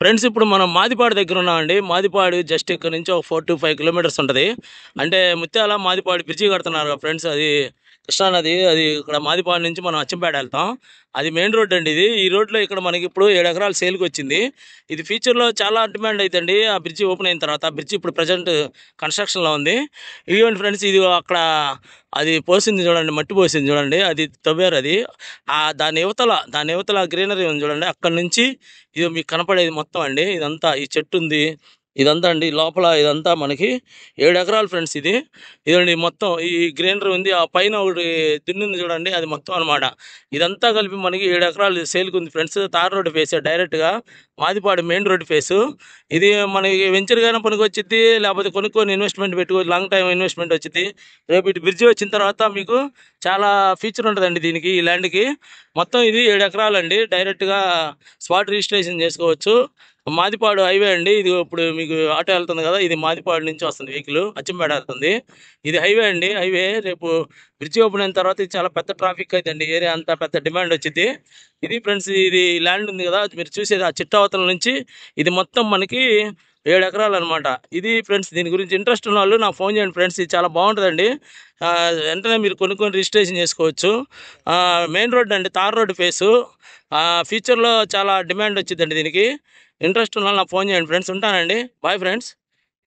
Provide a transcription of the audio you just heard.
Friends ఇప్పుడు మనం మాదిపాడు దగ్గర ఉన్నామండి. మాదిపాడు జస్ట్ ఇక్కడ నుంచి ఒక 4-5 కిలోమీటర్స్ ఉంటది. అంటే ముత్యాల మాదిపాడు బ్రిడ్జి కడుతున్నారు ఫ్రెండ్స్. అది కృష్ణా నది. అది ఇక్కడ మాదిపాడు నుంచి మనం అచ్చంపేట వెళ్తాం. అది మెయిన్ రోడ్ అండి ఇది. ఈ రోడ్లో ఇక్కడ మనకి ఇప్పుడు 7 ఎకరాలు సేల్కి వచ్చింది. ఇది ఫ్యూచర్లో చాలా డిమాండ్ అవుతుంది ఆ బ్రిడ్జి ఓపెన్ అయిన తర్వాత. ఆ బ్రిడ్జి ఇప్పుడు ప్రజెంట్ కన్స్ట్రక్షన్లో ఉంది. ఇదిగోండి ఫ్రెండ్స్, ఇది అక్కడ అది పోసింది చూడండి, మట్టి పోసింది చూడండి, అది తవ్వారు. అది దాని యువతల గ్రీనరీ ఉంది చూడండి, అక్కడ నుంచి ఇది మీకు కనపడేది మొత్తం అండి. ఇదంతా ఈ చెట్టు ఉంది, ఇదంతా అండి లోపల ఇదంతా మనకి 7 ఎకరాలు ఫ్రెండ్స్. ఇదండి మొత్తం ఈ గ్రీనరీ ఉంది. ఆ పైన ఒకటి దున్నింది చూడండి, అది మొత్తం అనమాట. ఇదంతా కలిపి మనకి 7 ఎకరాలు సేల్కి ఉంది ఫ్రెండ్స్. తార్ రోడ్డు ఫేస్ డైరెక్ట్గా మాదిపాడు మెయిన్ రోడ్డు ఫేసు. ఇది మనకి వెంచర్గానే పనికి వచ్చింది, లేకపోతే కొనుక్కొని ఇన్వెస్ట్మెంట్ పెట్టుకో, లాంగ్ టైం ఇన్వెస్ట్మెంట్ వచ్చింది. రేపు ఇటు బ్రిడ్జి వచ్చిన తర్వాత మీకు చాలా ఫ్యూచర్ ఉంటుందండి దీనికి, ఈ ల్యాండ్కి. మొత్తం ఇది 7 ఎకరాలు అండి. డైరెక్ట్గా స్పాట్ రిజిస్ట్రేషన్ చేసుకోవచ్చు. మాదిపాడు హైవే అండి ఇది. ఇప్పుడు మీకు ఆటో వెళ్తుంది కదా, ఇది మాదిపాడు నుంచి వస్తుంది వెహికల్, అచ్చంపేట వెళ్తుంది. ఇది హైవే అండి. హైవే రేపు బ్రిడ్జి ఓపెన్ అయిన తర్వాత ఇది చాలా పెద్ద ట్రాఫిక్ అవుతుంది. ఏరియా అంతా పెద్ద డిమాండ్ వచ్చింది. ఇది ఫ్రెండ్స్, ఇది ల్యాండ్ ఉంది కదా మీరు చూసేది, ఆ చిట్టావతల నుంచి ఇది మొత్తం మనకి 7 ఎకరాలు అనమాట. ఇది ఫ్రెండ్స్, దీని గురించి ఇంట్రెస్ట్ ఉన్న వాళ్ళు నాకు ఫోన్ చేయండి ఫ్రెండ్స్. ఇది చాలా బాగుంటుందండి. వెంటనే మీరు కొనుక్కొని రిజిస్ట్రేషన్ చేసుకోవచ్చు. మెయిన్ రోడ్ అండి, తార్ రోడ్డు ఫేసు. ఫ్యూచర్లో చాలా డిమాండ్ వచ్చిందండి దీనికి. ఇంట్రెస్ట్ ఉన్న వాళ్ళు నాకు ఫోన్ చేయండి ఫ్రెండ్స్. ఉంటానండి. Bye friends.